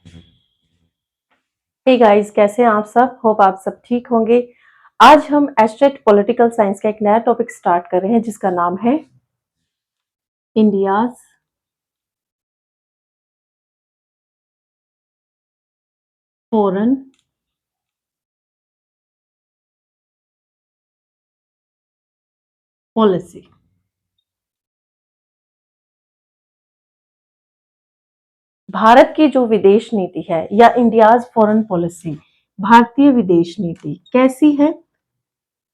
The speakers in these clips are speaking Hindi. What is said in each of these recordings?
हे गाइस, कैसे हैं आप सब? होप आप सब ठीक होंगे। आज हम एस्टेट पॉलिटिकल साइंस का एक नया टॉपिक स्टार्ट कर रहे हैं जिसका नाम है इंडियाज फॉरेन पॉलिसी। भारत की जो विदेश नीति है या इंडियाज फॉरेन पॉलिसी, भारतीय विदेश नीति कैसी है?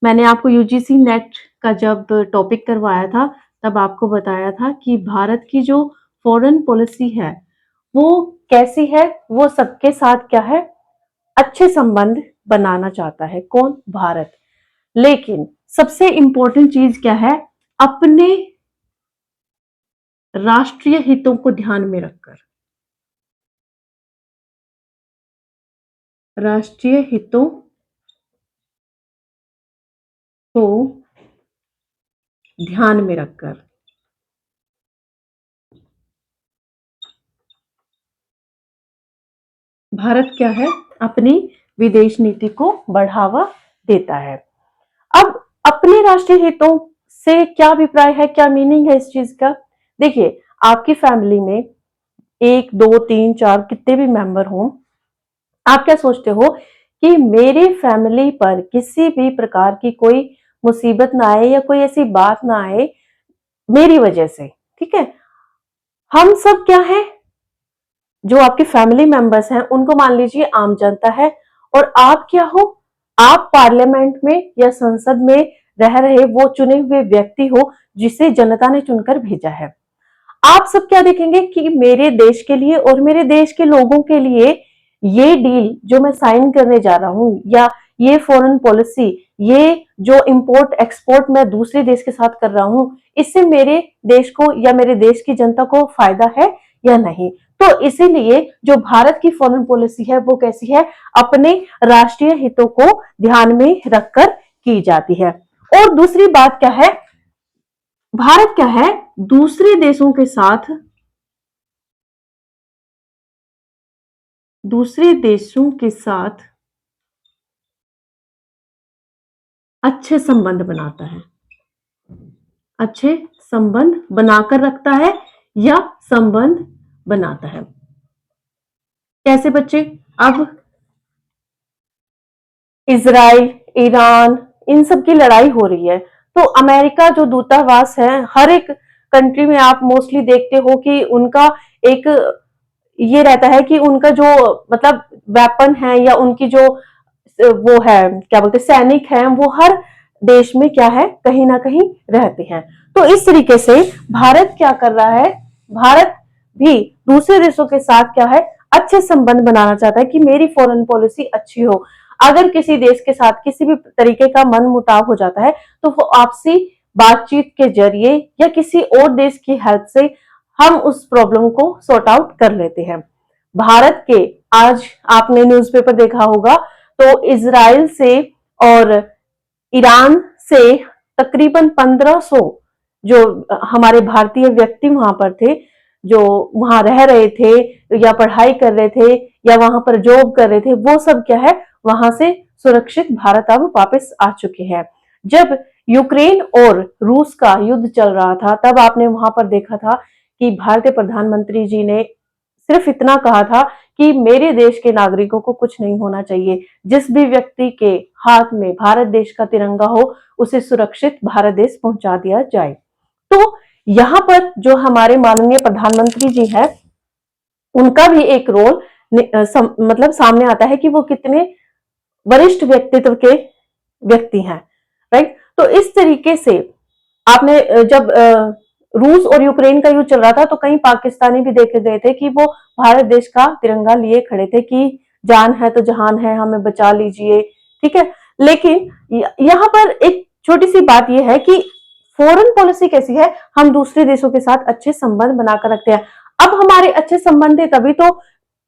मैंने आपको यूजीसी नेट का जब टॉपिक करवाया था तब आपको बताया था कि भारत की जो फॉरेन पॉलिसी है वो कैसी है। वो सबके साथ क्या है, अच्छे संबंध बनाना चाहता है। कौन? भारत। लेकिन सबसे इंपॉर्टेंट चीज क्या है? अपने राष्ट्रीय हितों को ध्यान में रखकर, राष्ट्रीय हितों को ध्यान में रखकर भारत क्या है, अपनी विदेश नीति को बढ़ावा देता है। अब अपने राष्ट्रीय हितों से क्या अभिप्राय है, क्या मीनिंग है इस चीज का? देखिए, आपकी फैमिली में एक दो तीन चार कितने भी मेंबर हों, आप क्या सोचते हो कि मेरी फैमिली पर किसी भी प्रकार की कोई मुसीबत ना आए या कोई ऐसी बात ना आए मेरी वजह से। ठीक है, हम सब क्या है, जो आपके फैमिली मेंबर्स हैं उनको मान लीजिए आम जनता है, और आप क्या हो, आप पार्लियामेंट में या संसद में रह रहे वो चुने हुए व्यक्ति हो जिसे जनता ने चुनकर भेजा है। आप सब क्या देखेंगे कि मेरे देश के लिए और मेरे देश के लोगों के लिए ये डील जो मैं साइन करने जा रहा हूं, या ये फॉरेन पॉलिसी, ये जो इंपोर्ट एक्सपोर्ट मैं दूसरे देश के साथ कर रहा हूं, इससे मेरे देश को या मेरे देश की जनता को फायदा है या नहीं। तो इसीलिए जो भारत की फॉरेन पॉलिसी है वो कैसी है, अपने राष्ट्रीय हितों को ध्यान में रखकर की जाती है। और दूसरी बात क्या है, भारत क्या है, दूसरे देशों के साथ, दूसरे देशों के साथ अच्छे संबंध बनाता है, अच्छे संबंध बनाकर रखता है या संबंध बनाता है। कैसे बच्चे? अब इजराइल, ईरान, इन सब की लड़ाई हो रही है, तो अमेरिका जो दूतावास है, हर एक कंट्री में आप मोस्टली देखते हो कि उनका एक ये रहता है कि उनका जो मतलब वेपन है या उनकी जो वो है, क्या बोलते हैं, सैनिक है, वो हर देश में क्या है, कहीं ना कहीं रहते हैं। तो इस तरीके से भारत क्या कर रहा है, भारत भी दूसरे देशों के साथ क्या है, अच्छे संबंध बनाना चाहता है कि मेरी फॉरेन पॉलिसी अच्छी हो। अगर किसी देश के साथ किसी भी तरीके का मन मुटाव हो जाता है तो वो आपसी बातचीत के जरिए या किसी और देश की हेल्प से हम उस प्रॉब्लम को सॉर्ट आउट कर लेते हैं। भारत के, आज आपने न्यूज़पेपर देखा होगा, तो इजराइल से और ईरान से तकरीबन 1500 जो हमारे भारतीय व्यक्ति वहां पर थे, जो वहां रह रहे थे या पढ़ाई कर रहे थे या वहां पर जॉब कर रहे थे, वो सब क्या है, वहां से सुरक्षित भारत अब वापस आ चुके हैं। जब यूक्रेन और रूस का युद्ध चल रहा था तब आपने वहां पर देखा था कि भारतीय प्रधानमंत्री जी ने सिर्फ इतना कहा था कि मेरे देश के नागरिकों को कुछ नहीं होना चाहिए, जिस भी व्यक्ति के हाथ में भारत देश का तिरंगा हो उसे सुरक्षित भारत देश पहुंचा दिया जाए। तो यहाँ पर जो हमारे माननीय प्रधानमंत्री जी हैं, उनका भी एक रोल मतलब सामने आता है कि वो कितने वरिष्ठ व्यक्तित्व के व्यक्ति हैं। राइट, तो इस तरीके से आपने जब रूस और यूक्रेन का युद्ध चल रहा था तो कई पाकिस्तानी भी देखे गए थे कि वो भारत देश का तिरंगा लिए खड़े थे कि जान है तो जहान है, हमें बचा लीजिए। ठीक है, लेकिन यहाँ पर एक छोटी सी बात यह है कि फॉरेन पॉलिसी कैसी है, हम दूसरे देशों के साथ अच्छे संबंध बनाकर रखते हैं। अब हमारे अच्छे संबंध है तभी तो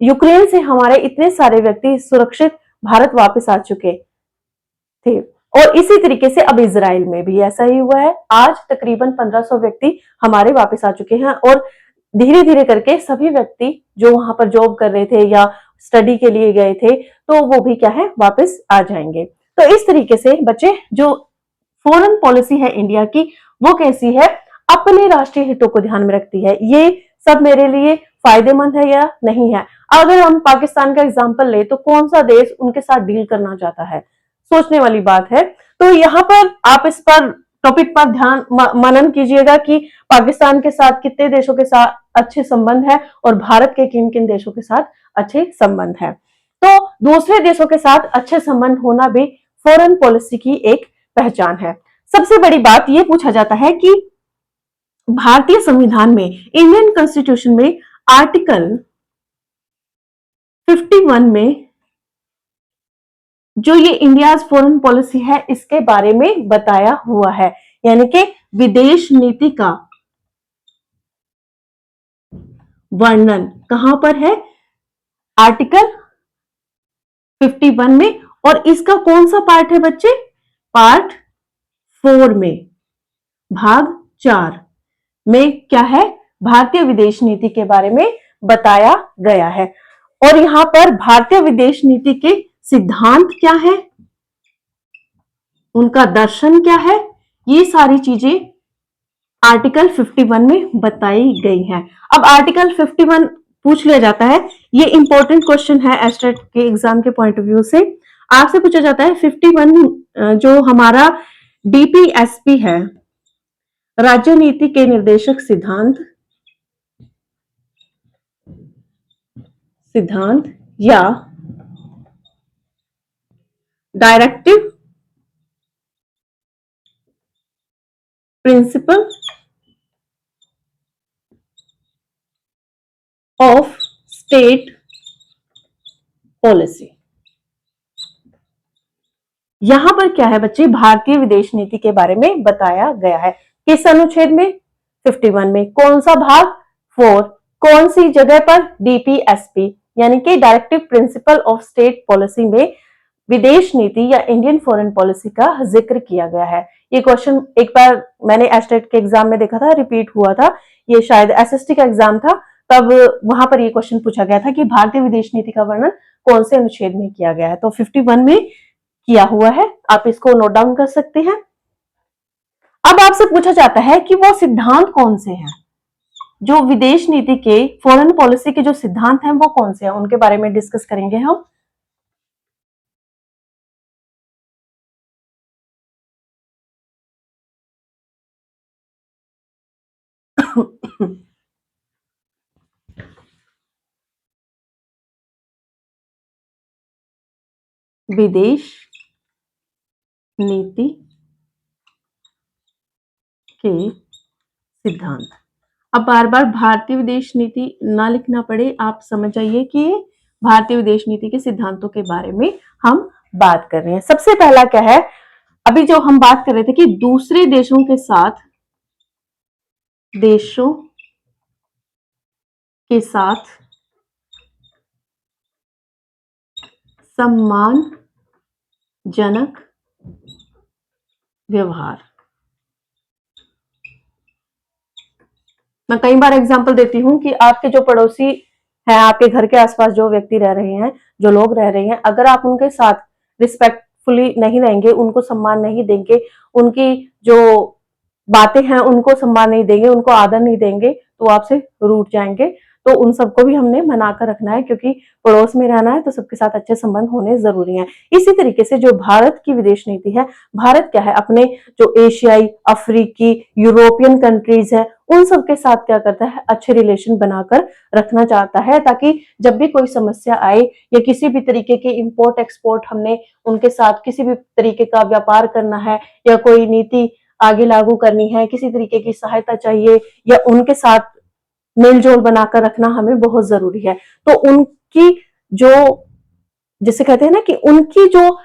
यूक्रेन से हमारे इतने सारे व्यक्ति सुरक्षित भारत वापस आ चुके थे। और इसी तरीके से अब इजराइल में भी ऐसा ही हुआ है, आज तकरीबन 1500 व्यक्ति हमारे वापस आ चुके हैं। और धीरे धीरे करके सभी व्यक्ति जो वहां पर जॉब कर रहे थे या स्टडी के लिए गए थे, तो वो भी क्या है, वापस आ जाएंगे। तो इस तरीके से बच्चे, जो फॉरेन पॉलिसी है इंडिया की, वो कैसी है, अपने राष्ट्रीय हितों को ध्यान में रखती है। ये सब मेरे लिए फायदेमंद है या नहीं है। अगर हम पाकिस्तान का एग्जाम्पल ले, तो कौन सा देश उनके साथ डील करना चाहता है, सोचने वाली बात है। तो यहाँ पर आप इस पर टॉपिक पर ध्यान मनन कीजिएगा कि पाकिस्तान के साथ कितने देशों के साथ अच्छे संबंध है और भारत के किन किन देशों के साथ अच्छे संबंध है। तो दूसरे देशों के साथ अच्छे संबंध होना भी फॉरेन पॉलिसी की एक पहचान है। सबसे बड़ी बात यह पूछा जाता है कि भारतीय संविधान में, इंडियन कॉन्स्टिट्यूशन में आर्टिकल 51 में जो ये इंडिया फॉरेन पॉलिसी है, इसके बारे में बताया हुआ है, यानी कि विदेश नीति का वर्णन कहां पर है, आर्टिकल 51 में। और इसका कौन सा पार्ट है बच्चे, पार्ट 4 में, भाग 4 में क्या है, भारतीय विदेश नीति के बारे में बताया गया है। और यहां पर भारतीय विदेश नीति के सिद्धांत क्या है, उनका दर्शन क्या है, ये सारी चीजें आर्टिकल 51 में बताई गई हैं। अब आर्टिकल 51 पूछ लिया जाता है, ये इंपॉर्टेंट क्वेश्चन है एस्टेट के एग्जाम के पॉइंट ऑफ व्यू से। आपसे पूछा जाता है 51 जो हमारा डीपीएसपी है, राज्य नीति के निर्देशक सिद्धांत या directive principle of state policy. यहां पर क्या है बच्चे, भारतीय विदेश नीति के बारे में बताया गया है। किस अनुच्छेद में, 51 में। कौन सा भाग, 4। कौन सी जगह पर, डीपीएसपी यानी कि directive principle of state policy में विदेश नीति या इंडियन फॉरेन पॉलिसी का जिक्र किया गया है। ये क्वेश्चन एक बार मैंने एस्टेट के एग्जाम में देखा था, रिपीट हुआ था, ये शायद एसएसटी का एग्जाम था, तब वहां पर ये क्वेश्चन पूछा गया था कि भारतीय विदेश नीति का वर्णन कौन से अनुच्छेद में किया गया है। तो 51 में किया हुआ है, आप इसको नोट डाउन कर सकते हैं। अब आपसे पूछा जाता है कि वो सिद्धांत कौन से हैं, जो विदेश नीति के, फॉरेन पॉलिसी के जो सिद्धांत हैं वो कौन से हैं, उनके बारे में डिस्कस करेंगे हम। विदेश नीति के सिद्धांत। अब बार बार भारतीय विदेश नीति ना लिखना पड़े, आप समझ जाइए कि भारतीय विदेश नीति के सिद्धांतों के बारे में हम बात कर रहे हैं। सबसे पहला क्या है, अभी जो हम बात कर रहे थे कि दूसरे देशों के साथ सम्मानजनक व्यवहार। मैं कई बार एग्जांपल देती हूं कि आपके जो पड़ोसी हैं, आपके घर के आसपास जो व्यक्ति रह रहे हैं, जो लोग रह रहे हैं, अगर आप उनके साथ रिस्पेक्टफुली नहीं रहेंगे, उनको सम्मान नहीं देंगे, उनकी जो बातें हैं उनको सम्मान नहीं देंगे, उनको आदर नहीं देंगे, तो आपसे रूठ जाएंगे। तो उन सबको भी हमने मना कर रखना है, क्योंकि पड़ोस में रहना है तो सबके साथ अच्छे संबंध होने जरूरी हैं। इसी तरीके से जो भारत की विदेश नीति है, भारत क्या है, अपने जो एशियाई, अफ्रीकी, यूरोपियन कंट्रीज है, उन सबके साथ क्या करता है, अच्छे रिलेशन बनाकर रखना चाहता है, ताकि जब भी कोई समस्या आए या किसी भी तरीके के इंपोर्ट एक्सपोर्ट हमने उनके साथ किसी भी तरीके का व्यापार करना है या कोई नीति आगे लागू करनी है, किसी तरीके की सहायता चाहिए या उनके साथ मेलजोल बनाकर रखना हमें बहुत जरूरी है। तो उनकी जो, जिसे कहते हैं ना कि उनकी जो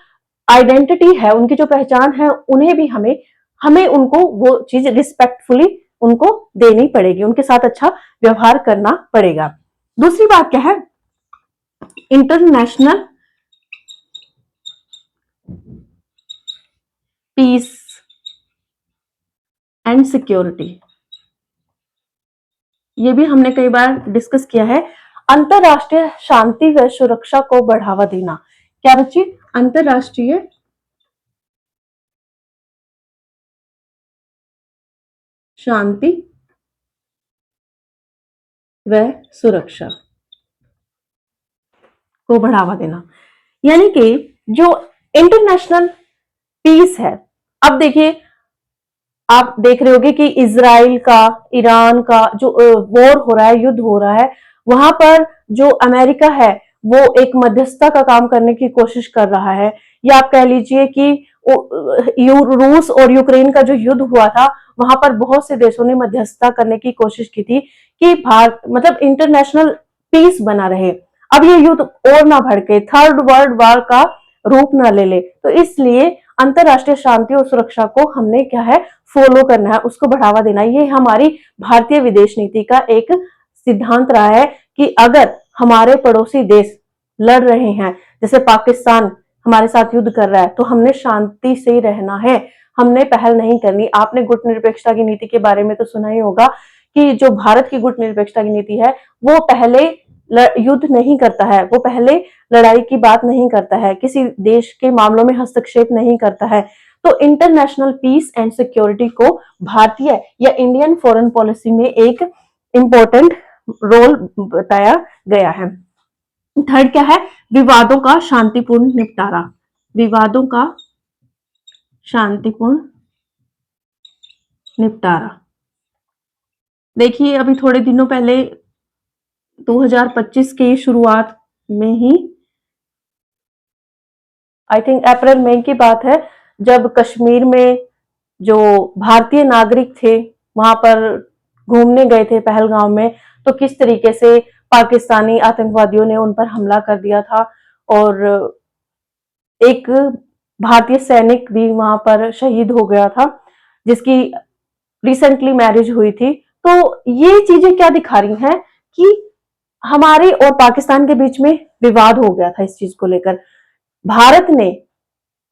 आइडेंटिटी है, उनकी जो पहचान है, उन्हें भी हमें हमें उनको वो चीज रिस्पेक्टफुली उनको देनी पड़ेगी, उनके साथ अच्छा व्यवहार करना पड़ेगा। दूसरी बात क्या है, इंटरनेशनल पीस एंड सिक्योरिटी, ये भी हमने कई बार डिस्कस किया है। अंतरराष्ट्रीय शांति व सुरक्षा को बढ़ावा देना। क्या बच्चे? अंतरराष्ट्रीय शांति व सुरक्षा को बढ़ावा देना, यानी कि जो इंटरनेशनल पीस है। अब देखिए, आप देख रहे होगे कि इजराइल का, ईरान का जो वॉर हो रहा है, युद्ध हो रहा है, वहां पर जो अमेरिका है वो एक मध्यस्थता का काम करने की कोशिश कर रहा है। या आप कह लीजिए कि रूस और यूक्रेन का जो युद्ध हुआ था, वहां पर बहुत से देशों ने मध्यस्थता करने की कोशिश की थी कि भारत मतलब इंटरनेशनल पीस बना रहे। अब ये युद्ध और ना भड़के, थर्ड वर्ल्ड वॉर का रूप ना ले ले, तो इसलिए अंतरराष्ट्रीय शांति और सुरक्षा को हमने क्या है, फॉलो करना है, उसको बढ़ावा देना है। ये हमारी भारतीय विदेश नीति का एक सिद्धांत रहा है कि अगर हमारे पड़ोसी देश लड़ रहे हैं, जैसे पाकिस्तान हमारे साथ युद्ध कर रहा है, तो हमने शांति से रहना है, हमने पहल नहीं करनी। आपने गुट निरपेक्षता की नीति के बारे में तो सुना ही होगा कि जो भारत की गुट निरपेक्षता की नीति है, वो पहले युद्ध नहीं करता है, वो पहले लड़ाई की बात नहीं करता है, किसी देश के मामलों में हस्तक्षेप नहीं करता है। तो इंटरनेशनल पीस एंड सिक्योरिटी को भारतीय या इंडियन फॉरेन पॉलिसी में एक इंपॉर्टेंट रोल बताया गया है। थर्ड क्या है? विवादों का शांतिपूर्ण निपटारा। विवादों का शांतिपूर्ण निपटारा। देखिए, अभी थोड़े दिनों पहले 2025 की शुरुआत में ही, आई थिंक अप्रैल मई की बात है, जब कश्मीर में जो भारतीय नागरिक थे वहां पर घूमने गए थे पहलगांव में, तो किस तरीके से पाकिस्तानी आतंकवादियों ने उन पर हमला कर दिया था और एक भारतीय सैनिक भी वहां पर शहीद हो गया था, जिसकी रिसेंटली मैरिज हुई थी। तो ये चीजें क्या दिखा रही हैं कि हमारे और पाकिस्तान के बीच में विवाद हो गया था इस चीज को लेकर। भारत ने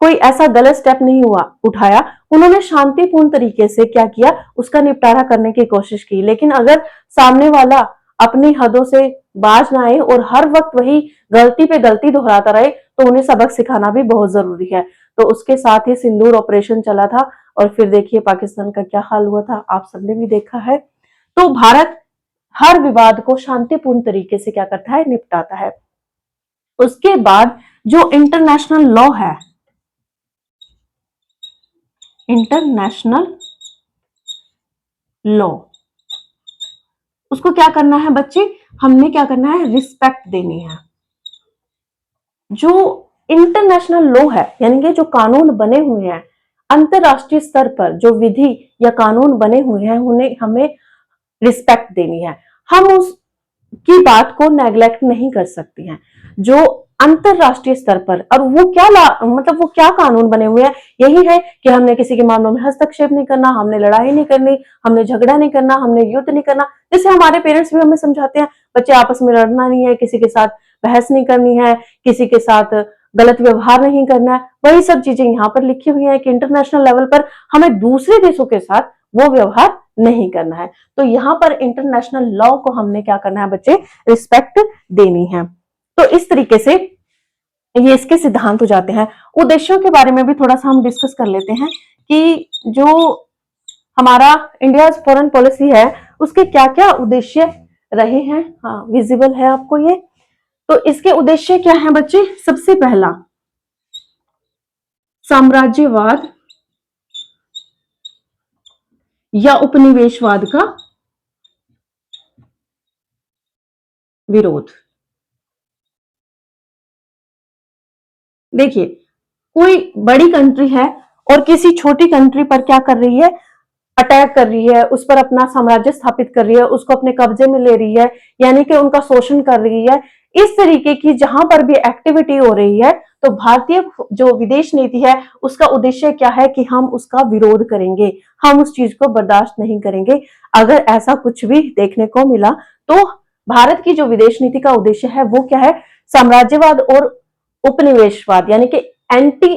कोई ऐसा गलत स्टेप नहीं हुआ उठाया, उन्होंने शांतिपूर्ण तरीके से क्या किया, उसका निपटारा करने की कोशिश की। लेकिन अगर सामने वाला अपनी हदों से बाज ना आए और हर वक्त वही गलती पे गलती दोहराता रहे, तो उन्हें सबक सिखाना भी बहुत जरूरी है। तो उसके साथ ही सिंदूर ऑपरेशन चला था और फिर देखिए पाकिस्तान का क्या हाल हुआ था, आप सबने भी देखा है। तो भारत हर विवाद को शांतिपूर्ण तरीके से क्या करता है, निपटाता है। उसके बाद जो इंटरनेशनल लॉ है, इंटरनेशनल लॉ, उसको क्या करना है बच्चे, हमने क्या करना है, रिस्पेक्ट देनी है। जो इंटरनेशनल लॉ है, यानी कि जो कानून बने हुए हैं अंतरराष्ट्रीय स्तर पर, जो विधि या कानून बने हुए हैं, उन्हें हमें रिस्पेक्ट देनी है। हम उसकी बात को नेग्लेक्ट नहीं कर सकते हैं। जो अंतरराष्ट्रीय स्तर पर, और वो क्या मतलब वो क्या कानून बने हुए हैं, यही है कि हमने किसी के मामलों में हस्तक्षेप नहीं करना, हमने लड़ाई नहीं करनी, हमने झगड़ा नहीं करना, हमने युद्ध नहीं करना। जैसे हमारे पेरेंट्स भी हमें समझाते हैं, बच्चे आपस में लड़ना नहीं है, किसी के साथ बहस नहीं करनी है, किसी के साथ गलत व्यवहार नहीं करना है। वही सब चीजें यहाँ पर लिखी हुई है कि इंटरनेशनल लेवल पर हमें दूसरे देशों के साथ वो व्यवहार नहीं करना है। तो यहाँ पर इंटरनेशनल लॉ को हमने क्या करना है बच्चे, रिस्पेक्ट देनी है। तो इस तरीके से ये इसके सिद्धांत हो जाते हैं। उद्देश्यों के बारे में भी थोड़ा सा हम डिस्कस कर लेते हैं कि जो हमारा इंडिया फॉरेन पॉलिसी है, उसके क्या क्या उद्देश्य रहे हैं। हाँ, विजिबल है आपको ये। तो इसके उद्देश्य क्या है बच्चे, सबसे पहला साम्राज्यवाद या उपनिवेशवाद का विरोध। देखिए, कोई बड़ी कंट्री है और किसी छोटी कंट्री पर क्या कर रही है, अटैक कर रही है, उस पर अपना साम्राज्य स्थापित कर रही है, उसको अपने कब्जे में ले रही है, यानी कि उनका शोषण कर रही है। इस तरीके की जहां पर भी एक्टिविटी हो रही है, तो भारतीय जो विदेश नीति है उसका उद्देश्य क्या है कि हम उसका विरोध करेंगे, हम उस चीज को बर्दाश्त नहीं करेंगे। अगर ऐसा कुछ भी देखने को मिला तो भारत की जो विदेश नीति का उद्देश्य है वो क्या है, साम्राज्यवाद और उपनिवेशवाद, यानी कि एंटी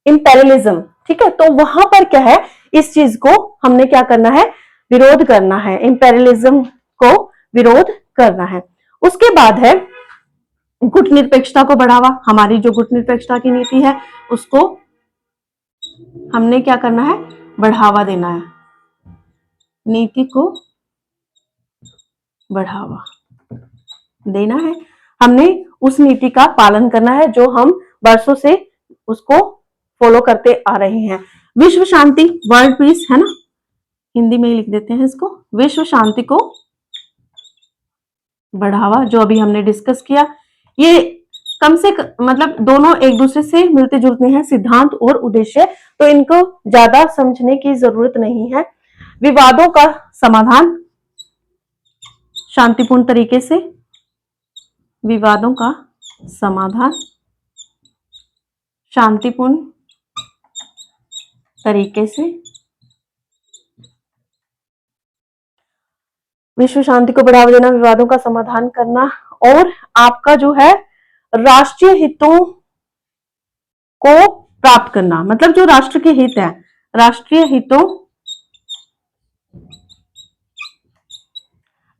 इंपेरियलिज्म। ठीक है, तो वहां पर क्या है, इस चीज को हमने क्या करना है, विरोध करना है, इंपेरियलिज्म को विरोध करना है। उसके बाद है गुटनिरपेक्षता को बढ़ावा। हमारी जो गुटनिरपेक्षता की नीति है उसको हमने क्या करना है, बढ़ावा देना है, नीति को बढ़ावा देना है। हमने उस नीति का पालन करना है जो हम वर्षों से उसको फॉलो करते आ रहे हैं। विश्व शांति, वर्ल्ड पीस है ना, हिंदी में ही लिख देते हैं इसको, विश्व शांति को बढ़ावा, जो अभी हमने डिस्कस किया। ये कम से मतलब दोनों एक दूसरे से मिलते जुलते हैं, सिद्धांत और उद्देश्य, तो इनको ज्यादा समझने की जरूरत नहीं है। विवादों का समाधान शांतिपूर्ण तरीके से, विवादों का समाधान शांतिपूर्ण तरीके से, विश्व शांति को बढ़ावा देना, विवादों का समाधान करना, और आपका जो है राष्ट्रीय हितों को प्राप्त करना। मतलब जो राष्ट्र के हित है, राष्ट्रीय हितों,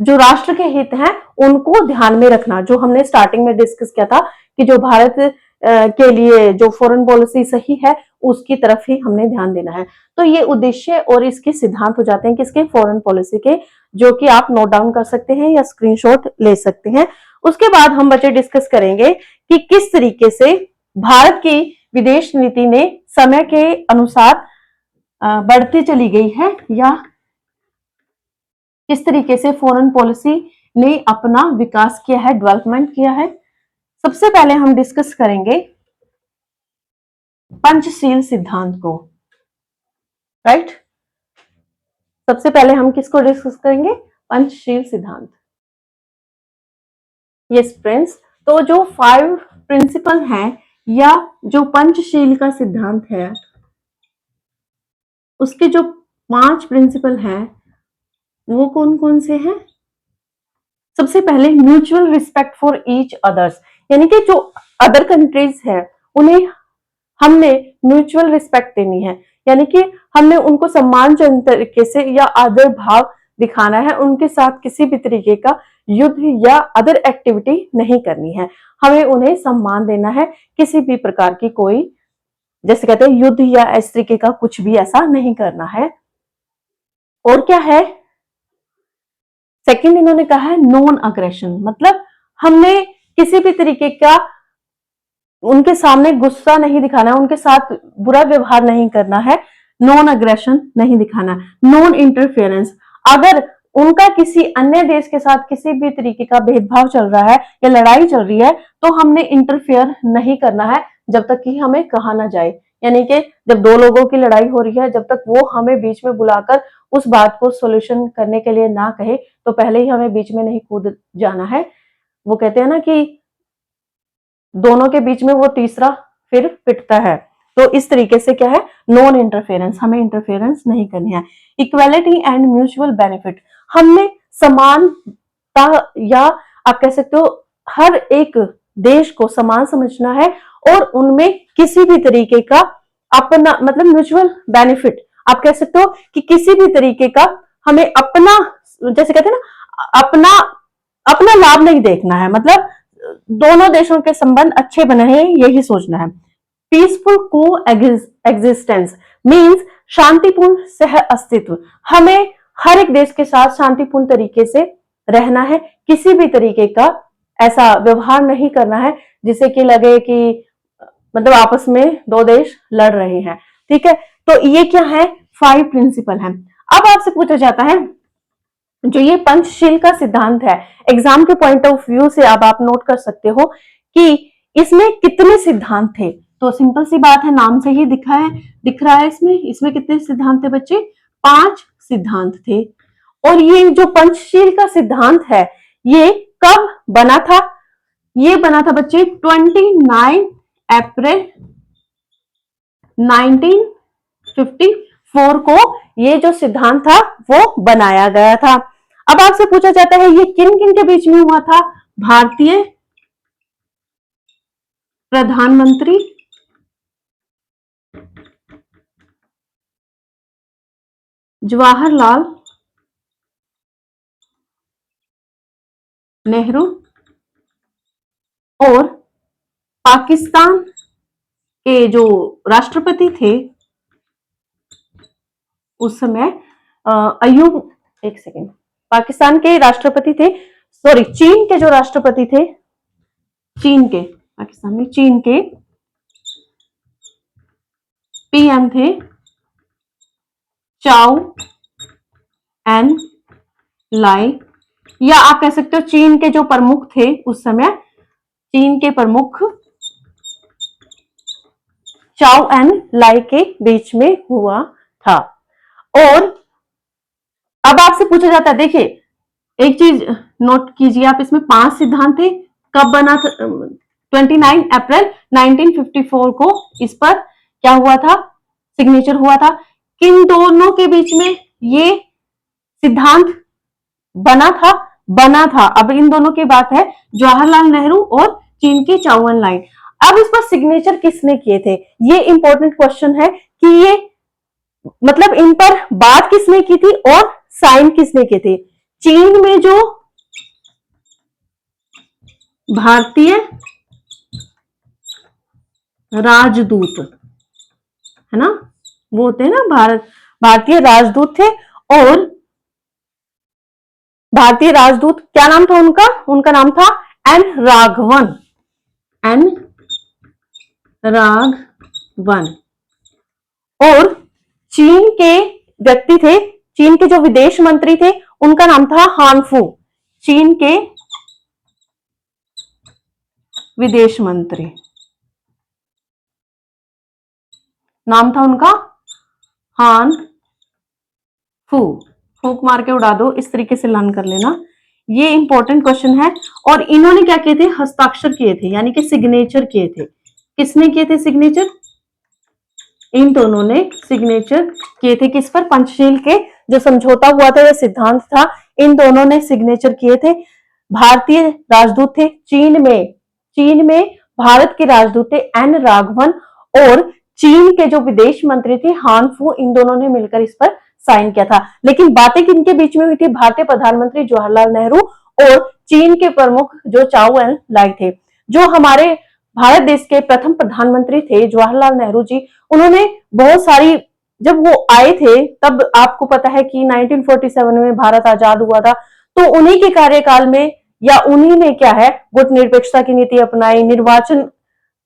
जो राष्ट्र के हित हैं उनको ध्यान में रखना। जो हमने स्टार्टिंग में डिस्कस किया था कि जो भारत के लिए जो फॉरेन पॉलिसी सही है उसकी तरफ ही हमने ध्यान देना है। तो ये उद्देश्य और इसके सिद्धांत हो जाते हैं किसके, फॉरेन पॉलिसी के, जो कि आप नोट डाउन कर सकते हैं या स्क्रीनशॉट ले सकते हैं। उसके बाद हम बच्चे डिस्कस करेंगे कि किस तरीके से भारत की विदेश नीति ने समय के अनुसार बढ़ती चली गई है, या किस तरीके से फॉरेन पॉलिसी ने अपना विकास किया है, डेवलपमेंट किया है। सबसे पहले हम डिस्कस करेंगे पंचशील सिद्धांत को, राइट। सबसे पहले हम किसको डिस्कस करेंगे, पंचशील सिद्धांत। यस फ्रेंड्स, तो जो 5 प्रिंसिपल हैं या जो पंचशील का सिद्धांत है उसके जो 5 प्रिंसिपल हैं वो कौन कौन से हैं। सबसे पहले mutual respect for each others, यानी कि जो अदर कंट्रीज है उन्हें हमने म्यूचुअल रिस्पेक्ट देनी है, यानी कि हमने उनको सम्मानजनक तरीके से या आदर भाव दिखाना है। उनके साथ किसी भी तरीके का युद्ध या अदर एक्टिविटी नहीं करनी है, हमें उन्हें सम्मान देना है। किसी भी प्रकार की कोई, जैसे कहते हैं युद्ध या इस तरीके का कुछ भी ऐसा नहीं करना है। और क्या है, सेकंड इन्होंने कहा है नॉन अग्रेशन, मतलब हमने किसी भी तरीके का उनके सामने गुस्सा नहीं दिखाना है, उनके साथ बुरा व्यवहार नहीं करना है, नॉन अग्रेशन नहीं दिखाना, नॉन इंटरफेरेंस। अगर उनका किसी अन्य देश के साथ किसी भी तरीके का भेदभाव चल रहा है या लड़ाई चल रही है तो हमने इंटरफेयर नहीं करना है जब तक कि हमें कहा ना जाए। यानी कि जब 2 लोगों की लड़ाई हो रही है, जब तक वो हमें बीच में बुलाकर उस बात को सोल्यूशन करने के लिए ना कहे तो पहले ही हमें बीच में नहीं कूद जाना है। वो कहते हैं ना कि दोनों के बीच में वो तीसरा फिर पिटता है। तो इस तरीके से क्या है, नॉन इंटरफेरेंस, हमें इंटरफेरेंस नहीं करनी है। इक्वालिटी एंड म्यूचुअल बेनिफिट, हमने समानता या आप कह सकते हो हर एक देश को समान समझना है और उनमें किसी भी तरीके का अपना मतलब म्यूचुअल बेनिफिट, आप कह सकते हो कि किसी भी तरीके का हमें अपना, जैसे कहते हैं ना, अपना अपना लाभ नहीं देखना है। मतलब दोनों देशों के संबंध अच्छे बने हैं यही सोचना है। पीसफुल को एग्जिस्टेंस मीन्स शांतिपूर्ण सह अस्तित्व, हमें हर एक देश के साथ शांतिपूर्ण तरीके से रहना है, किसी भी तरीके का ऐसा व्यवहार नहीं करना है जिससे कि लगे कि मतलब आपस में 2 देश लड़ रहे हैं। ठीक है, तो ये क्या है, 5 प्रिंसिपल है। अब आपसे पूछा जाता है जो ये पंचशील का सिद्धांत है, एग्जाम के पॉइंट ऑफ व्यू से अब आप नोट कर सकते हो कि इसमें कितने सिद्धांत थे। तो सिंपल सी बात है, नाम से ही दिख रहा है इसमें कितने सिद्धांत थे बच्चे, 5 सिद्धांत थे। और ये जो पंचशील का सिद्धांत है ये कब बना था, ये बना था बच्चे 29 अप्रैल 1954 को ये जो सिद्धांत था वो बनाया गया था। अब आपसे पूछा जाता है ये किन किन के बीच में हुआ था, भारतीय प्रधानमंत्री जवाहरलाल नेहरू और पाकिस्तान के जो राष्ट्रपति थे उस समय अयूब, एक सेकेंड, पाकिस्तान के राष्ट्रपति थे, सॉरी चीन के जो राष्ट्रपति थे, चीन के, पाकिस्तान में चीन के पीएम थे चाओ एन लाई, या आप कह सकते हो चीन के जो प्रमुख थे उस समय, चीन के प्रमुख चाओ एन लाई के बीच में हुआ था। और अब आपसे पूछा जाता है, देखिए एक चीज नोट कीजिए आप, इसमें 5 सिद्धांत थे। कब बना था? 29 अप्रैल 1954 को इस पर क्या हुआ था? सिग्नेचर हुआ था। किन दोनों के बीच में ये सिद्धांत बना था? बना था। अब इन दोनों की बात है, जवाहरलाल नेहरू और चीन की चाओ एन लाई। अब इस पर सिग्नेचर किसने किए थे? ये इंपॉर्टेंट क्वेश्चन है कि ये मतलब इन पर बात किसने की थी और साइन किसने किए थे? चीन में जो भारतीय राजदूत है ना, वो होते हैं ना भारतीय राजदूत थे, और भारतीय राजदूत क्या नाम था उनका? उनका नाम था एन राघवन, एन राघवन। और चीन के व्यक्ति थे, चीन के जो विदेश मंत्री थे उनका नाम था हानफू, चीन के विदेश मंत्री नाम था उनका हान फू। फूक मार के उड़ा दो, इस तरीके से लर्न कर लेना, ये इंपॉर्टेंट क्वेश्चन है। और इन्होंने क्या किए थे? हस्ताक्षर किए थे, यानी कि सिग्नेचर किए थे। किसने किए थे सिग्नेचर? इन दोनों ने सिग्नेचर किए थे। किस पर? पंचशील के जो समझौता हुआ था या सिद्धांत था, इन दोनों ने सिग्नेचर किए थे। भारतीय राजदूत थे चीन में भारत के राजदूत थे एन राघवन, और चीन के जो विदेश मंत्री थे हान फू, इन दोनों ने मिलकर इस पर साइन किया था। लेकिन बातें किनके बीच में हुई थी? भारतीय प्रधानमंत्री जवाहरलाल नेहरू और चीन के प्रमुख जो चाओ एन लाई थे। जो हमारे भारत देश के प्रथम प्रधानमंत्री थे जवाहरलाल नेहरू जी, उन्होंने बहुत सारी, जब वो आए थे तब आपको पता है कि 1947 में भारत आजाद हुआ था, तो उन्हीं के कार्यकाल में या उन्हीं ने क्या है गुटनिरपेक्षता की नीति अपनाई, निर्वाचन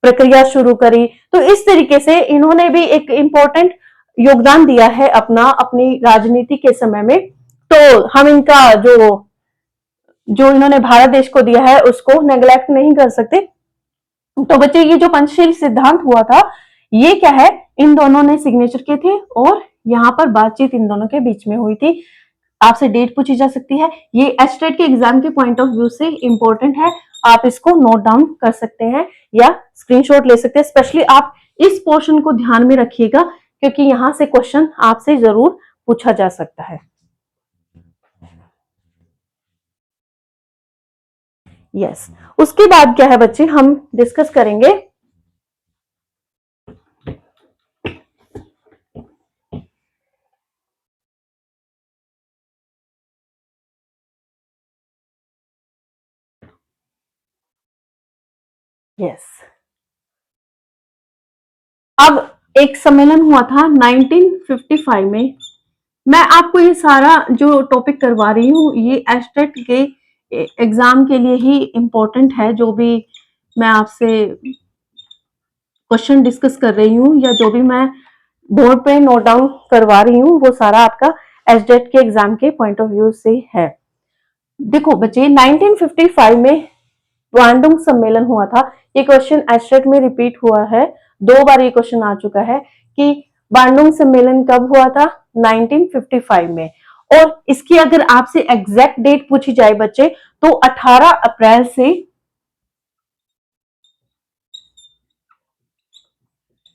प्रक्रिया शुरू करी। तो इस तरीके से इन्होंने भी एक इंपॉर्टेंट योगदान दिया है अपना, अपनी राजनीति के समय में। तो हम इनका जो इन्होंने भारत देश को दिया है उसको नेग्लेक्ट नहीं कर सकते। तो बच्चे ये जो पंचशील सिद्धांत हुआ था, ये क्या है? इन दोनों ने सिग्नेचर किए थे और यहाँ पर बातचीत इन दोनों के बीच में हुई थी। आपसे डेट पूछी जा सकती है, ये एचटेट के एग्जाम के पॉइंट ऑफ व्यू से इंपॉर्टेंट है, आप इसको नोट डाउन कर सकते हैं या स्क्रीनशॉट ले सकते हैं। स्पेशली आप इस पोर्शन को ध्यान में रखिएगा, क्योंकि यहां से क्वेश्चन आपसे जरूर पूछा जा सकता है। यस, उसके बाद क्या है बच्चे, हम डिस्कस करेंगे अब एक सम्मेलन हुआ था 1955 में। मैं आपको ये सारा जो टॉपिक करवा रही हूँ ये एस्टेट के एग्जाम के लिए ही इम्पोर्टेंट है। जो भी मैं आपसे क्वेश्चन डिस्कस कर रही हूँ या जो भी मैं बोर्ड पे नोट डाउन करवा रही हूँ, वो सारा आपका एसडेट के एग्जाम के पॉइंट ऑफ व्यू से है। देखो बच्चे, 1955 में ब्वांडुंग सम्मेलन हुआ था। ये क्वेश्चन एस्टेट में रिपीट हुआ है, 2 बार ये क्वेश्चन आ चुका है कि ब्वांडुंग सम्मेलन कब हुआ था? 1955 में। और इसकी अगर आपसे एग्जैक्ट डेट पूछी जाए बच्चे, तो 18 अप्रैल से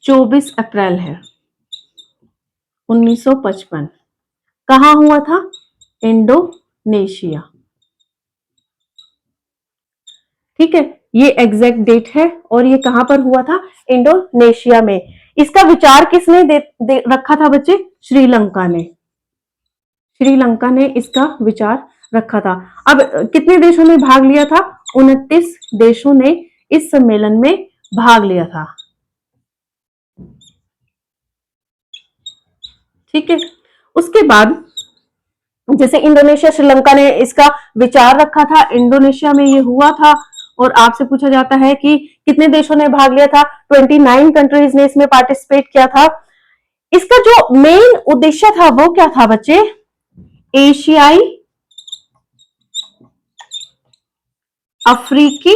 24 अप्रैल है 1955। कहां हुआ था? इंडोनेशिया। ठीक है, ये एग्जैक्ट डेट है और ये कहां पर हुआ था? इंडोनेशिया में। इसका विचार किसने रखा था बच्चे? श्रीलंका ने। श्रीलंका ने इसका विचार रखा था। अब कितने देशों ने भाग लिया था? 29 देशों ने इस सम्मेलन में भाग लिया था। ठीक है, उसके बाद जैसे इंडोनेशिया, श्रीलंका ने इसका विचार रखा था, इंडोनेशिया में ये हुआ था, और आपसे पूछा जाता है कि कितने देशों ने भाग लिया था? 29 कंट्रीज ने इसमें पार्टिसिपेट किया था। इसका जो मेन उद्देश्य था वो क्या था बच्चे? एशियाई अफ्रीकी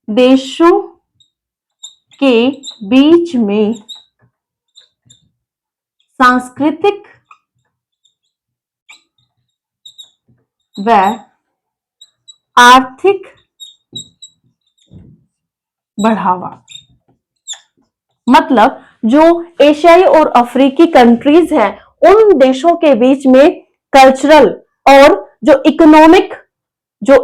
देशों के बीच में सांस्कृतिक व आर्थिक बढ़ावा। मतलब जो एशियाई और अफ्रीकी कंट्रीज हैं, उन देशों के बीच में कल्चरल और जो इकोनॉमिक, जो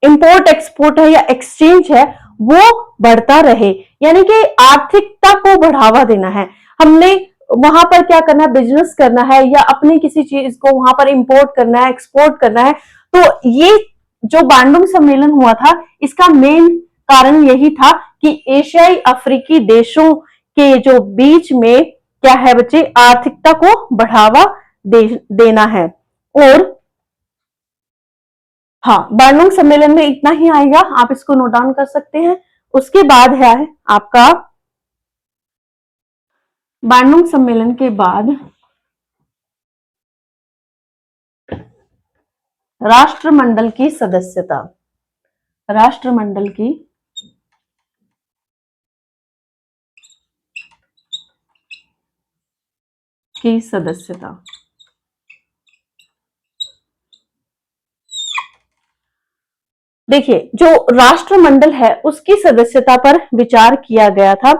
इंपोर्ट एक्सपोर्ट है या एक्सचेंज है, वो बढ़ता रहे, यानी कि आर्थिकता को बढ़ावा देना है। हमने वहां पर क्या करना है? बिजनेस करना है, या अपनी किसी चीज को वहां पर इंपोर्ट करना है, एक्सपोर्ट करना है। तो ये जो बांडुंग सम्मेलन हुआ था, इसका मेन कारण यही था कि एशियाई अफ्रीकी देशों के जो बीच में क्या है बच्चे? आर्थिकता को बढ़ावा देना है। और हाँ, बांडुंग सम्मेलन में इतना ही आएगा, आप इसको नोट डाउन कर सकते हैं। उसके बाद है आपका बांडुंग सम्मेलन के बाद राष्ट्रमंडल की सदस्यता। राष्ट्रमंडल की सदस्यता। देखिए, जो राष्ट्रमंडल है उसकी सदस्यता पर विचार किया गया था,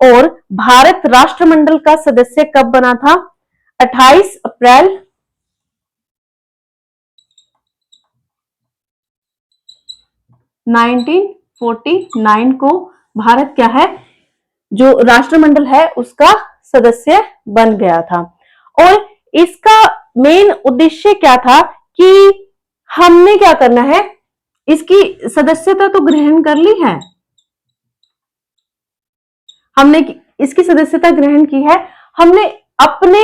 और भारत राष्ट्रमंडल का सदस्य कब बना था? 28 अप्रैल 1949 को भारत क्या है? जो राष्ट्रमंडल है उसका सदस्य बन गया था। और इसका मेन उद्देश्य क्या था कि हमने क्या करना है? इसकी सदस्यता तो ग्रहण कर ली है, हमने इसकी सदस्यता ग्रहण की है, हमने अपने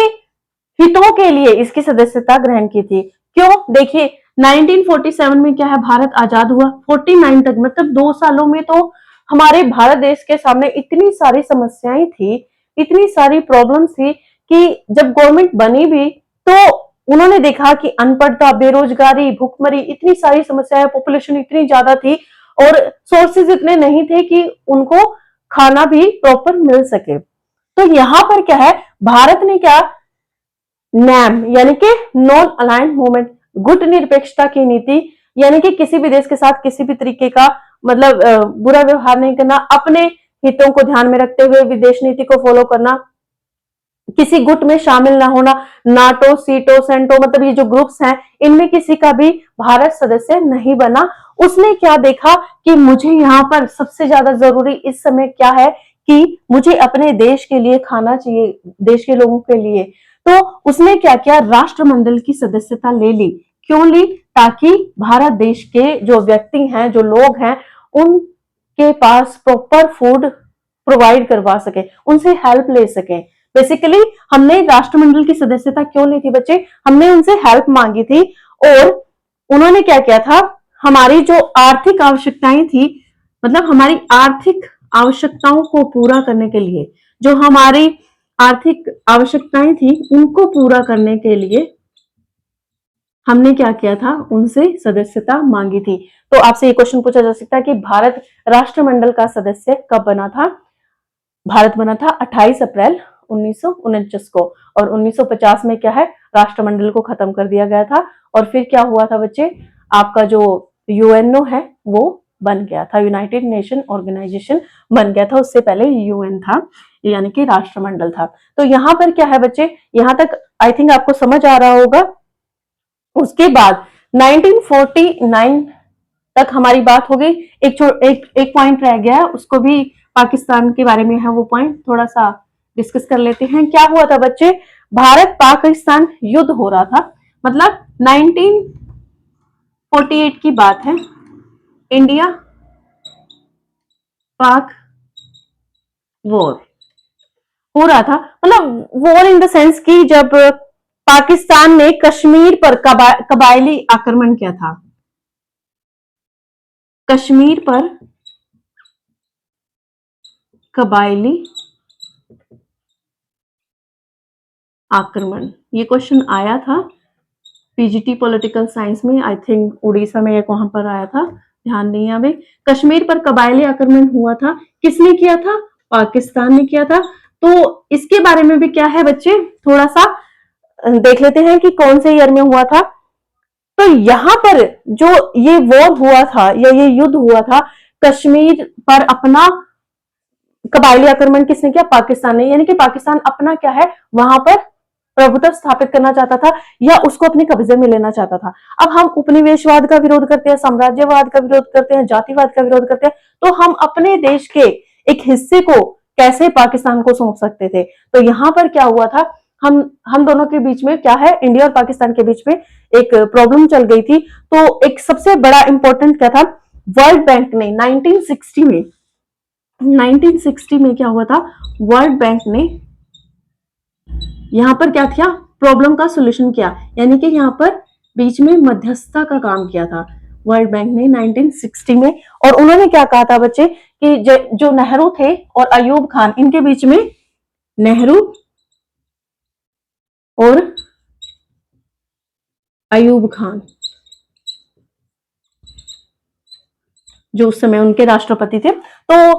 हितों के लिए इसकी सदस्यता ग्रहण की थी। क्यों? देखिए, 1947 में क्या है? भारत आजाद हुआ। 49 तक, मतलब 2 सालों में तो हमारे भारत देश के सामने इतनी सारी समस्याएं थी, इतनी सारी प्रॉब्लम्स थी कि जब गवर्नमेंट बनी भी तो उन्होंने देखा कि अनपढ़ता, बेरोजगारी, भुखमरी, इतनी सारी समस्याएं, पॉपुलेशन इतनी ज्यादा थी, और सोर्सेज इतने नहीं थे कि उनको खाना भी प्रॉपर मिल सके। तो यहां पर क्या है? भारत ने क्या, नैम यानी कि नॉन अलाइंड मूवमेंट, गुट निरपेक्षता की नीति, यानी कि किसी भी देश के साथ किसी भी तरीके का मतलब बुरा व्यवहार नहीं करना, अपने हितों को ध्यान में रखते हुए विदेश नीति को फॉलो करना, किसी गुट में शामिल ना होना, नाटो, सीटो, सेंटो, मतलब ये जो ग्रुप्स हैं, इनमें किसी का भी भारत सदस्य नहीं बना। उसने क्या देखा कि मुझे यहाँ पर सबसे ज्यादा जरूरी इस समय क्या है कि मुझे अपने देश के लिए खाना चाहिए, देश के लोगों के लिए। तो उसने क्या किया? राष्ट्रमंडल की सदस्यता ले ली। क्यों ली? ताकि भारत देश के जो व्यक्ति हैं, जो लोग हैं, उनके पास प्रॉपर फूड प्रोवाइड करवा सके, उनसे हेल्प ले सके। बेसिकली हमने राष्ट्रमंडल की सदस्यता क्यों ली थी बच्चे? हमने उनसे हेल्प मांगी थी, और उन्होंने क्या किया था? हमारी जो आर्थिक आवश्यकताएं थी, मतलब हमारी आर्थिक आवश्यकताओं को पूरा करने के लिए, जो हमारी आर्थिक आवश्यकताएं थी उनको पूरा करने के लिए हमने क्या किया था? उनसे सदस्यता मांगी थी। तो आपसे ये क्वेश्चन पूछा जा सकता है कि भारत राष्ट्रमंडल का सदस्य कब बना था? भारत बना था 28 अप्रैल 1949 को, और 1950 में क्या है? राष्ट्रमंडल को खत्म कर दिया गया था। और फिर क्या हुआ था बच्चे? आपका जो यूएनओ है वो बन गया था, यूनाइटेड नेशन ऑर्गेनाइजेशन बन गया था। उससे पहले यूएन था, यानी कि राष्ट्रमंडल था। तो यहाँ पर क्या है बच्चे? यहाँ तक आई थिंक आपको समझ आ रहा होगा। उसके बाद 1949 तक हमारी बात हो गई। एक पॉइंट रह गया है, उसको भी पाकिस्तान के बारे में है वो पॉइंट, थोड़ा सा डिस्कस कर लेते हैं। क्या हुआ था बच्चे? भारत पाकिस्तान युद्ध हो रहा था, मतलब 1948 की बात है, इंडिया पाक वॉर हो रहा था। मतलब वॉर इन द सेंस कि जब पाकिस्तान ने कश्मीर पर कबायली आक्रमण किया था, कश्मीर पर कबायली आक्रमण, ये क्वेश्चन आया था पीजीटी पॉलिटिकल साइंस में, आई थिंक उड़ीसा में एक वहां पर आया था, ध्यान नहीं है अभी। कश्मीर पर कबायली आक्रमण हुआ था, किसने किया था? पाकिस्तान ने किया था। तो इसके बारे में भी क्या है बच्चे, थोड़ा सा देख लेते हैं कि कौन से ईयर में हुआ था। तो यहां पर जो ये वॉर हुआ था या ये युद्ध हुआ था, कश्मीर पर अपना कबायली आक्रमण किसने किया? पाकिस्तान ने। यानी कि पाकिस्तान अपना क्या है, वहां पर प्रभुत्व स्थापित करना चाहता था या उसको अपने कब्जे में लेना चाहता था। अब हम उपनिवेशवाद का विरोध करते हैं, साम्राज्यवाद का विरोध करते हैं, जातिवाद का विरोध करते हैं, तो हम अपने देश के एक हिस्से को कैसे पाकिस्तान को सौंप सकते थे? तो यहां पर क्या हुआ था, हम दोनों के बीच में क्या है, इंडिया और पाकिस्तान के बीच में एक प्रॉब्लम चल गई थी। तो एक सबसे बड़ा इंपॉर्टेंट क्या था, वर्ल्ड बैंक ने 1960 में क्या हुआ था, वर्ल्ड बैंक ने यहां पर क्या किया, प्रॉब्लम का सॉल्यूशन किया, यानी कि यहां पर बीच में मध्यस्थता का काम किया था वर्ल्ड बैंक ने 1960 में। और उन्होंने क्या कहा था बच्चे कि जो नेहरू थे और अयूब खान, इनके बीच में, नेहरू और अयूब खान जो उस समय उनके राष्ट्रपति थे, तो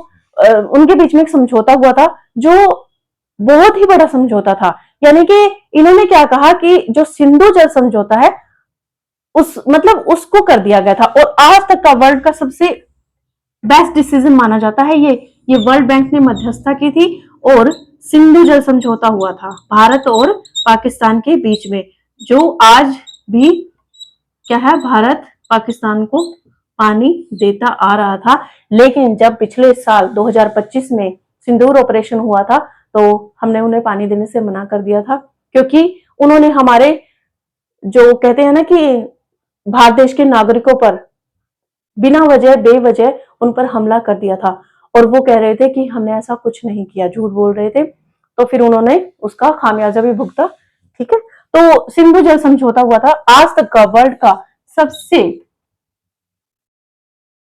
उनके बीच में एक समझौता हुआ था जो बहुत ही बड़ा समझौता था। यानी कि इन्होंने क्या कहा कि जो सिंधु जल समझौता है उस मतलब उसको कर दिया गया था, और आज तक का वर्ल्ड का सबसे बेस्ट डिसीजन माना जाता है ये वर्ल्ड बैंक ने मध्यस्थता की थी और सिंधु जल समझौता हुआ था भारत और पाकिस्तान के बीच में, जो आज भी क्या है, भारत पाकिस्तान को पानी देता आ रहा था। लेकिन जब पिछले साल 2025 में सिंदूर ऑपरेशन हुआ था तो हमने उन्हें पानी देने से मना कर दिया था, क्योंकि उन्होंने हमारे जो कहते हैं ना कि भारत देश के नागरिकों पर बिना वजह बेवजह उन पर हमला कर दिया था, और वो कह रहे थे कि हमने ऐसा कुछ नहीं किया, झूठ बोल रहे थे। तो फिर उन्होंने उसका खामियाजा भी भुगता। ठीक है, तो सिंधु जल समझौता हुआ था, आज तक का वर्ल्ड का सबसे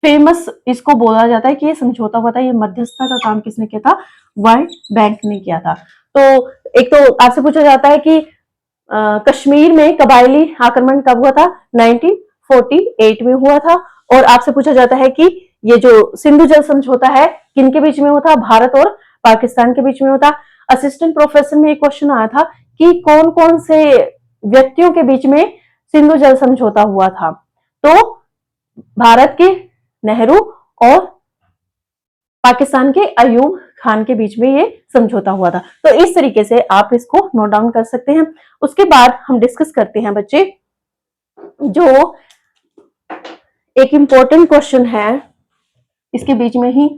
फेमस इसको बोला जाता है कि ये समझौता हुआ था, ये मध्यस्थता का काम किसने किया था? वर्ल्ड बैंक ने किया था। तो एक तो आपसे पूछा जाता है कि कश्मीर में कबायली आक्रमण कब हुआ था? 1948 में हुआ था। और आपसे पूछा जाता है कि ये जो सिंधु जल समझौता है किनके बीच में हुआ था? भारत और पाकिस्तान के बीच में हुआ था। असिस्टेंट प्रोफेसर में एक क्वेश्चन आया था कि कौन कौन से व्यक्तियों के बीच में सिंधु जल समझौता हुआ था? तो भारत के नेहरू और पाकिस्तान के अयूब खान के बीच में ये समझौता हुआ था। तो इस तरीके से आप इसको नोट डाउन कर सकते हैं। उसके बाद हम डिस्कस करते हैं बच्चे जो एक इंपॉर्टेंट क्वेश्चन है इसके बीच में ही,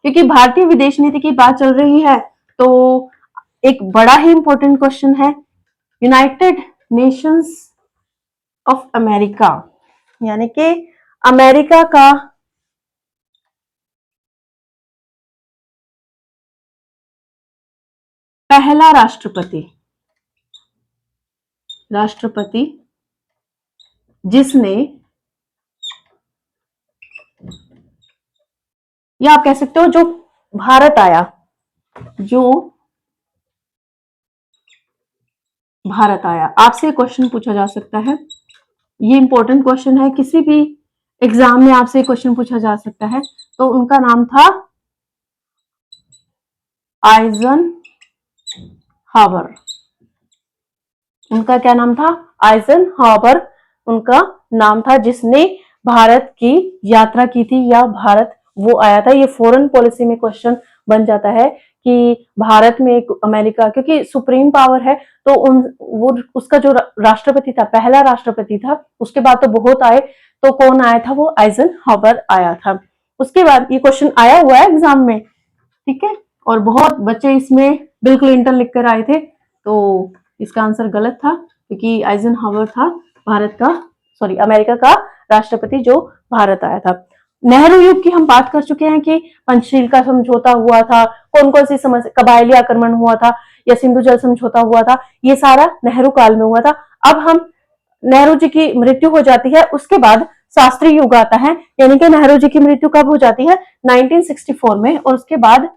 क्योंकि भारतीय विदेश नीति की बात चल रही है, तो एक बड़ा ही इंपॉर्टेंट क्वेश्चन है, यूनाइटेड नेशंस ऑफ अमेरिका, यानी कि अमेरिका का पहला राष्ट्रपति जिसने, या आप कह सकते हो जो भारत आया, आपसे क्वेश्चन पूछा जा सकता है, ये इंपॉर्टेंट क्वेश्चन है, किसी भी एग्जाम में आपसे क्वेश्चन पूछा जा सकता है। तो उनका नाम था आइजनहावर। उनका क्या नाम था? आइजनहावर उनका नाम था, जिसने भारत की यात्रा की थी, या भारत वो आया था। ये फॉरेन पॉलिसी में क्वेश्चन बन जाता है कि भारत में एक अमेरिका, क्योंकि सुप्रीम पावर है, तो वो उसका जो राष्ट्रपति था, पहला राष्ट्रपति था, उसके बाद तो बहुत आए, तो कौन आया था? वो आइजनहावर आया था। उसके बाद ये क्वेश्चन आया हुआ है एग्जाम में, ठीक है, और बहुत बच्चे इसमें बिल्कुल इंटर लिख कर आए थे, तो इसका आंसर गलत था, क्योंकि आइजनहावर था अमेरिका का राष्ट्रपति जो भारत आया था। नेहरू युग की हम बात कर चुके हैं कि पंचशील का समझौता हुआ था, कौन कौन सी समस्या, कबायली आक्रमण हुआ था या सिंधु जल समझौता हुआ था, ये सारा नेहरू काल में हुआ था। अब हम नेहरू जी की मृत्यु हो जाती है, उसके बाद शास्त्री युग आता है, यानी कि नेहरू जी की मृत्यु कब हो जाती है 1964 में, और उसके बाद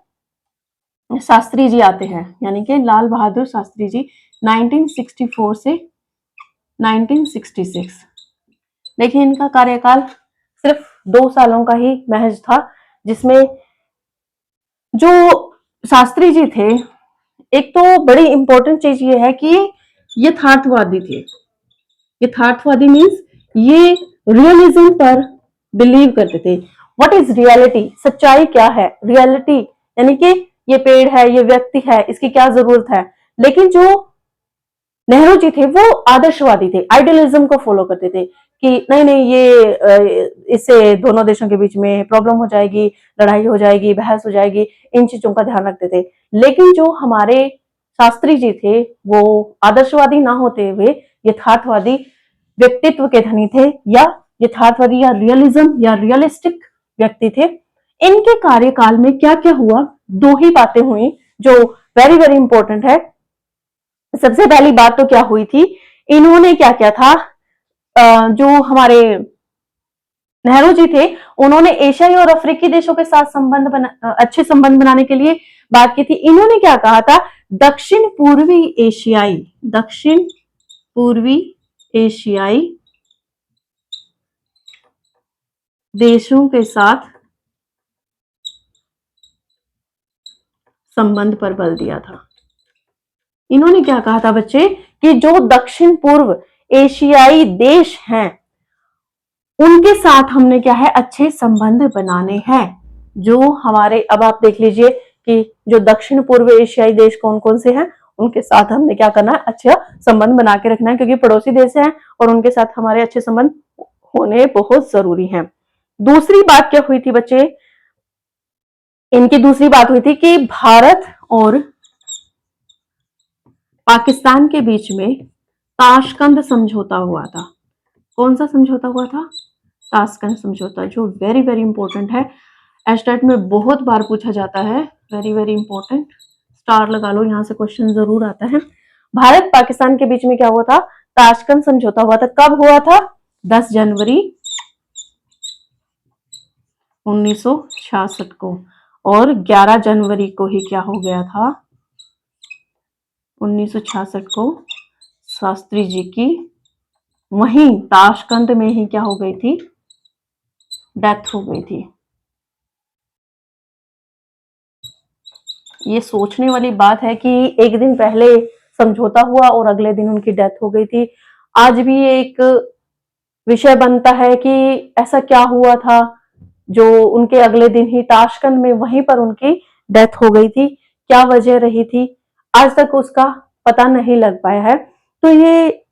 शास्त्री जी आते हैं, यानी कि लाल बहादुर शास्त्री जी 1964 से 1966। देखिए इनका कार्यकाल सिर्फ 2 सालों का ही महज था, जिसमें जो शास्त्री जी थे, एक तो बड़ी इंपॉर्टेंट चीज ये है कि यथार्थवादी थे। यथार्थवादी मीन्स ये रियलिज्म पर बिलीव करते थे। व्हाट इज रियलिटी, सच्चाई क्या है, रियलिटी यानी कि ये पेड़ है, ये व्यक्ति है, इसकी क्या जरूरत है। लेकिन जो नेहरू जी थे वो आदर्शवादी थे, आइडियलिज्म को फॉलो करते थे कि नहीं नहीं ये इससे दोनों देशों के बीच में प्रॉब्लम हो जाएगी, लड़ाई हो जाएगी, बहस हो जाएगी, इन चीजों का ध्यान रखते थे। लेकिन जो हमारे शास्त्री जी थे वो आदर्शवादी ना होते हुए यथार्थवादी व्यक्तित्व के धनी थे, या यथार्थवादी या रियलिज्म या रियलिस्टिक व्यक्ति थे। इनके कार्यकाल में क्या क्या हुआ, 2 ही बातें हुई जो वेरी वेरी इंपॉर्टेंट है। सबसे पहली बात तो क्या हुई थी, इन्होंने क्या किया था, जो हमारे नेहरू जी थे उन्होंने एशियाई और अफ्रीकी देशों के साथ अच्छे संबंध बनाने के लिए बात की थी। इन्होंने क्या कहा था, दक्षिण पूर्वी एशियाई देशों के साथ संबंध पर बल दिया था। इन्होंने क्या कहा था बच्चे, कि जो दक्षिण पूर्व एशियाई देश हैं उनके साथ हमने क्या है, अच्छे संबंध बनाने हैं। जो हमारे, अब आप देख लीजिए कि जो दक्षिण पूर्व एशियाई देश कौन कौन से हैं, उनके साथ हमने क्या करना है, अच्छा संबंध बना के रखना है, क्योंकि पड़ोसी देश हैं और उनके साथ हमारे अच्छे संबंध होने बहुत जरूरी हैं। दूसरी बात क्या हुई थी बच्चे, इनकी दूसरी बात हुई थी कि भारत और पाकिस्तान के बीच में ताशकंद समझौता हुआ था। कौन सा समझौता हुआ था, ताशकंद समझौता, जो वेरी वेरी इंपॉर्टेंट है, एस्टेट में बहुत बार पूछा जाता है, वेरी वेरी इंपॉर्टेंट, स्टार लगा लो, यहां से क्वेश्चन जरूर आता है। भारत पाकिस्तान के बीच में क्या हुआ था, ताशकंद समझौता हुआ था। कब हुआ था, 10 जनवरी 1966 को, और 11 जनवरी को ही क्या हो गया था, 1966 को शास्त्री जी की वहीं ताशकंद में ही क्या हो गई थी, डेथ हो गई थी। ये सोचने वाली बात है कि एक दिन पहले समझौता हुआ और अगले दिन उनकी डेथ हो गई थी। आज भी एक विषय बनता है कि ऐसा क्या हुआ था जो उनके अगले दिन ही ताशकंद में वहीं पर उनकी डेथ हो गई थी, क्या वजह रही थी, आज तक उसका पता नहीं लग पाया है। तो ये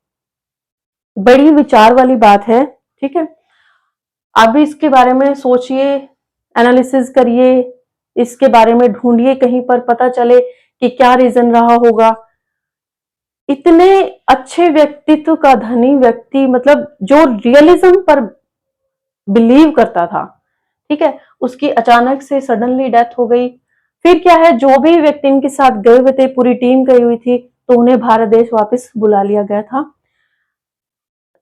बड़ी विचार वाली बात है, ठीक है। आप भी इसके बारे में सोचिए, एनालिसिस करिए, इसके बारे में ढूंढिए, कहीं पर पता चले कि क्या रीजन रहा होगा। इतने अच्छे व्यक्तित्व का धनी व्यक्ति, मतलब जो रियलिज्म पर बिलीव करता था, ठीक है, उसकी अचानक से सडनली डेथ हो गई। फिर क्या है, जो भी व्यक्ति इनके साथ गए हुए थे, पूरी टीम गई हुई थी, तो उन्हें भारत देश वापस बुला लिया गया था।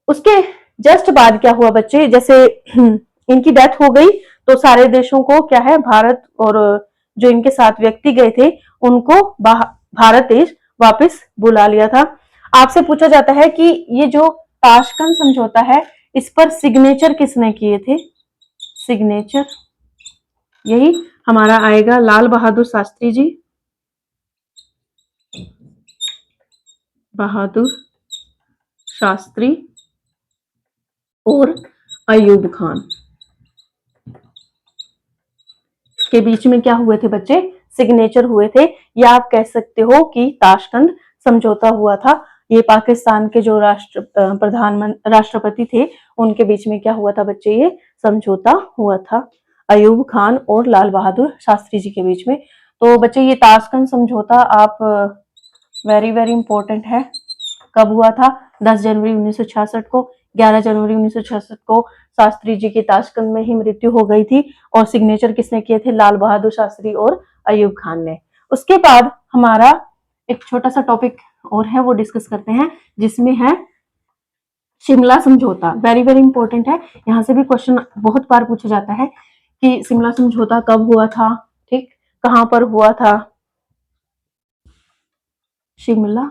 उसके जस्ट बाद क्या हुआ बच्चे, जैसे इनकी डेथ हो गई तो सारे देशों को क्या है, भारत और जो इनके साथ व्यक्ति गए थे उनको भारत देश वापस बुला लिया था। आपसे पूछा जाता है कि ये जो ताशकंद समझौता है, इस पर सिग्नेचर किसने किए थे, सिग्नेचर यही हमारा आएगा लाल बहादुर शास्त्री जी, बहादुर शास्त्री और अयूब खान के बीच में क्या हुए थे बच्चे, सिग्नेचर हुए थे, या आप कह सकते हो कि ताशकंद समझौता हुआ था। ये पाकिस्तान के जो राष्ट्रपति थे उनके बीच में क्या हुआ था बच्चे, ये समझौता हुआ था अयूब खान और लाल बहादुर शास्त्री जी के बीच में। तो बच्चे ये ताशकंद समझौता आप वेरी वेरी इंपॉर्टेंट है, कब हुआ था? 10 जनवरी 1966 को। 11 जनवरी 1966 को शास्त्री जी की ताशकंद में ही मृत्यु हो गई थी और सिग्नेचर किसने किए थे? लाल बहादुर शास्त्री और अयूब खान ने। उसके बाद हमारा एक छोटा सा टॉपिक और है, वो डिस्कस करते हैं, जिसमें है शिमला समझौता। वेरी वेरी इंपॉर्टेंट है, यहाँ से भी क्वेश्चन बहुत बार पूछा जाता है कि शिमला समझौता कब हुआ था, ठीक, कहां पर हुआ था? शिमला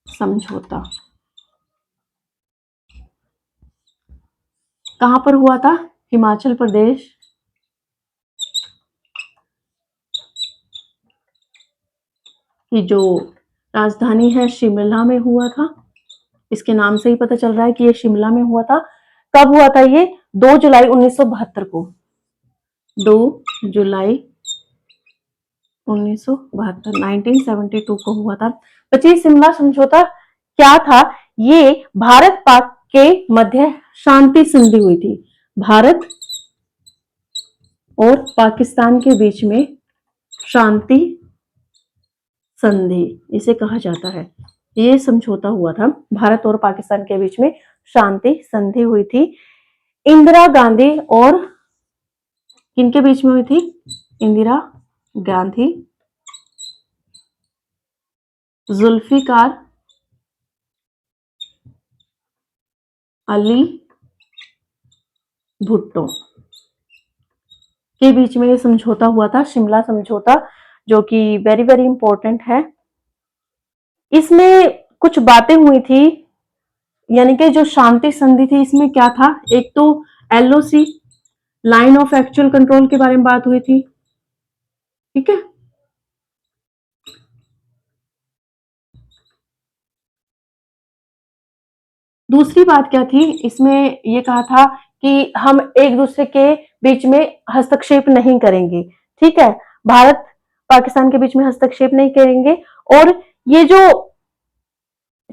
समझौता कहां पर हुआ था? हिमाचल प्रदेश की जो राजधानी है शिमला में हुआ था। इसके नाम से ही पता चल रहा है कि ये शिमला में हुआ था। कब हुआ था ये? 2 जुलाई 1972 को। 2 जुलाई 1972, 1972 को हुआ था। बच्चे, शिमला समझौता क्या था? ये भारत पाक के मध्य शांति संधि हुई थी। भारत और पाकिस्तान के बीच में शांति संधि इसे कहा जाता है। ये समझौता हुआ था, भारत और पाकिस्तान के बीच में शांति संधि हुई थी। इंदिरा गांधी और किनके बीच में हुई थी? इंदिरा गांधी, जुल्फिकार अली भुट्टो के बीच में ये समझौता हुआ था, शिमला समझौता, जो कि वेरी वेरी इंपॉर्टेंट है। इसमें कुछ बातें हुई थी, यानी कि जो शांति संधि थी, इसमें क्या था? एक तो LOC, line of actual control के बारे में बात हुई थी, ठीक है। दूसरी बात क्या थी? इसमें ये कहा था कि हम एक दूसरे के बीच में हस्तक्षेप नहीं करेंगे, ठीक है, भारत पाकिस्तान के बीच में हस्तक्षेप नहीं करेंगे। और ये जो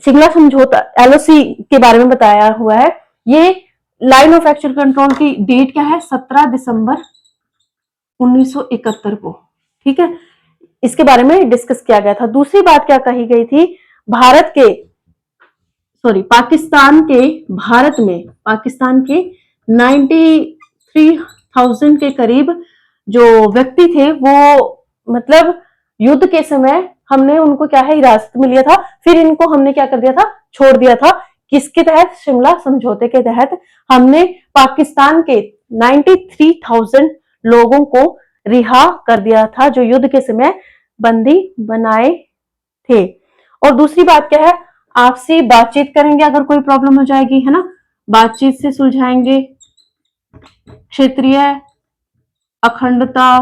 शिमला समझौता एलओसी के बारे में बताया हुआ है, ये लाइन ऑफ एक्चुअल कंट्रोल की डेट क्या है? 17 दिसंबर 1971 को, ठीक है। इसके बारे में डिस्कस किया गया था। दूसरी बात क्या कही गई थी? भारत के पाकिस्तान के भारत में पाकिस्तान के 93,000 के करीब जो व्यक्ति थे, वो मतलब युद्ध के समय हमने उनको क्या है, हिरासत में लिया था, फिर इनको हमने क्या कर दिया था? छोड़ दिया था। किसके तहत? शिमला समझौते के तहत हमने पाकिस्तान के 93,000 लोगों को रिहा कर दिया था, जो युद्ध के समय बंदी बनाए थे। और दूसरी बात क्या है? आपसी बातचीत करेंगे अगर कोई प्रॉब्लम हो जाएगी, है ना, बातचीत से सुलझाएंगे, क्षेत्रीय अखंडता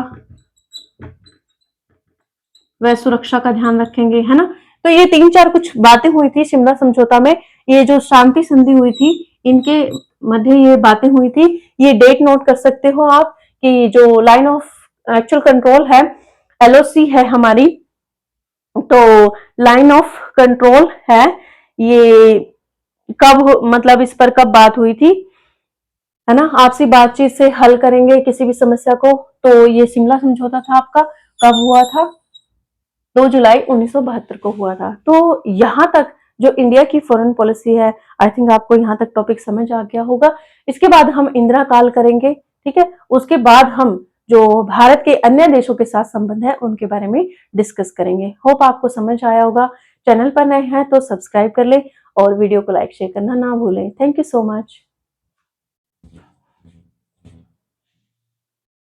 व सुरक्षा का ध्यान रखेंगे, है ना। तो ये 3-4 कुछ बातें हुई थी शिमला समझौता में। ये जो शांति संधि हुई थी, इनके मध्य ये बातें हुई थी। ये डेट नोट कर सकते हो आप कि जो लाइन ऑफ एक्चुअल कंट्रोल है, एलओसी है हमारी, तो लाइन ऑफ कंट्रोल है, ये कब, मतलब इस पर कब बात हुई थी, है ना। आपसी बातचीत से हल करेंगे किसी भी समस्या को। तो ये शिमला समझौता था आपका, कब हुआ था? 2 जुलाई 1972 को हुआ था। तो यहां तक जो इंडिया की फॉरेन पॉलिसी है, आई थिंक आपको यहां तक टॉपिक समझ आ गया होगा। इसके बाद हम इंदिरा काल करेंगे, ठीक है। उसके बाद हम जो भारत के अन्य देशों के साथ संबंध है, उनके बारे में डिस्कस करेंगे। होप आपको समझ आया होगा। चैनल पर नए हैं तो सब्सक्राइब कर ले और वीडियो को लाइक शेयर करना ना भूलें। Thank you so much.